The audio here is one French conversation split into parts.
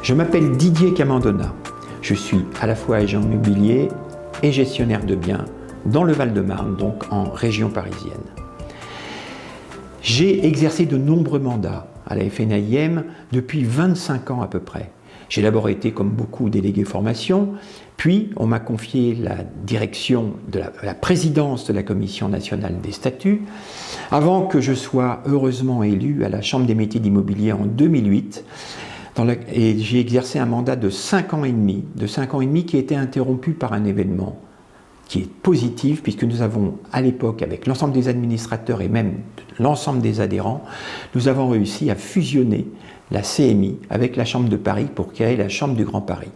Je m'appelle Didier Camandona. Je suis à la fois agent immobilier et gestionnaire de biens dans le Val-de-Marne, donc en région parisienne. J'ai exercé de nombreux mandats à la FNAIM depuis 25 ans à peu près. J'ai d'abord été, comme beaucoup, délégué formation, puis on m'a confié la direction de la présidence de la Commission nationale des statuts, avant que je sois heureusement élu à la Chambre des métiers d'immobilier en 2008, et j'ai exercé un mandat de 5 ans et demi, qui a été interrompu par un événement qui est positif, puisque nous avons, à l'époque, avec l'ensemble des administrateurs et même l'ensemble des adhérents, nous avons réussi à fusionner la CMI avec la Chambre de Paris pour créer la Chambre du Grand Paris.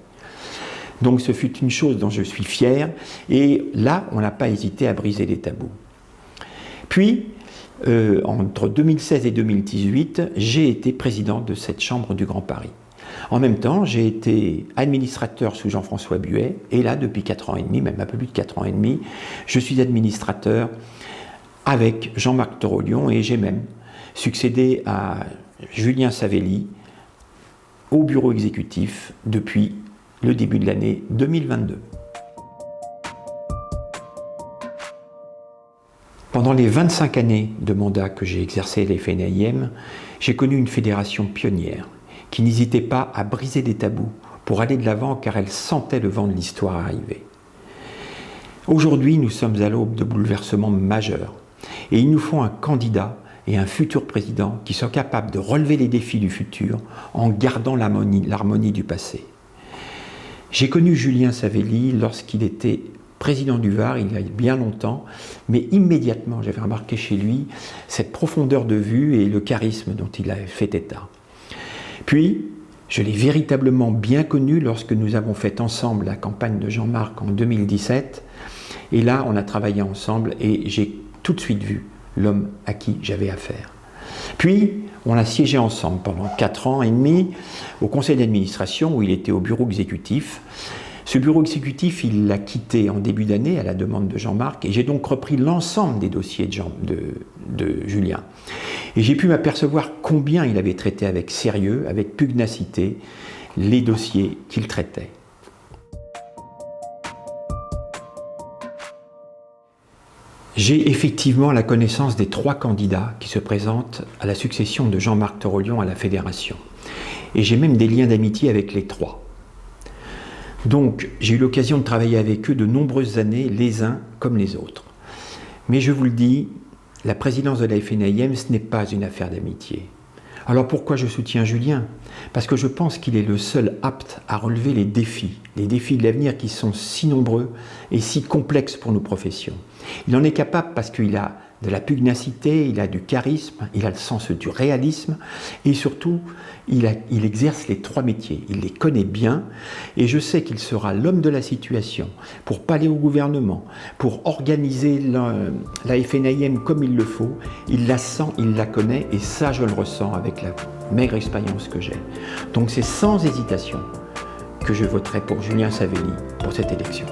Donc ce fut une chose dont je suis fier, et là, on n'a pas hésité à briser les tabous. Puis, entre 2016 et 2018, j'ai été président de cette Chambre du Grand Paris. En même temps, j'ai été administrateur sous Jean-François Buet, et là, depuis 4 ans et demi, même un peu plus de 4 ans et demi, je suis administrateur avec Jean-Marc Torolion, et j'ai même succédé à Julien Savelli au bureau exécutif depuis le début de l'année 2022. Pendant les 25 années de mandat que j'ai exercé à la FNAIM, j'ai connu une fédération pionnière qui n'hésitait pas à briser des tabous pour aller de l'avant car elle sentait le vent de l'histoire arriver. Aujourd'hui, nous sommes à l'aube de bouleversements majeurs et il nous faut un candidat et un futur président qui soient capables de relever les défis du futur en gardant l'harmonie du passé. J'ai connu Julien Savelli lorsqu'il était président du Var, il y a bien longtemps, mais immédiatement j'avais remarqué chez lui cette profondeur de vue et le charisme dont il avait fait état. Puis, je l'ai véritablement bien connu lorsque nous avons fait ensemble la campagne de Jean-Marc en 2017, et là on a travaillé ensemble et j'ai tout de suite vu l'homme à qui j'avais affaire. Puis, on a siégé ensemble pendant 4 ans et demi au conseil d'administration où il était au bureau exécutif. Ce bureau exécutif, il l'a quitté en début d'année à la demande de Jean-Marc et j'ai donc repris l'ensemble des dossiers de Julien. Et j'ai pu m'apercevoir combien il avait traité avec sérieux, avec pugnacité, les dossiers qu'il traitait. J'ai effectivement la connaissance des 3 candidats qui se présentent à la succession de Jean-Marc Torolion à la Fédération. Et j'ai même des liens d'amitié avec les 3. Donc, j'ai eu l'occasion de travailler avec eux de nombreuses années, les uns comme les autres. Mais je vous le dis, la présidence de la FNAIM, ce n'est pas une affaire d'amitié. Alors pourquoi je soutiens Julien? Parce que je pense qu'il est le seul apte à relever les défis de l'avenir qui sont si nombreux et si complexes pour nos professions. Il en est capable parce qu'il a de la pugnacité, il a du charisme, il a le sens du réalisme et surtout, il exerce les 3 métiers. Il les connaît bien et je sais qu'il sera l'homme de la situation pour parler au gouvernement, pour organiser la FNAIM comme il le faut. Il la sent, il la connaît et ça, je le ressens avec la maigre expérience que j'ai. Donc c'est sans hésitation que je voterai pour Julien Savelli pour cette élection.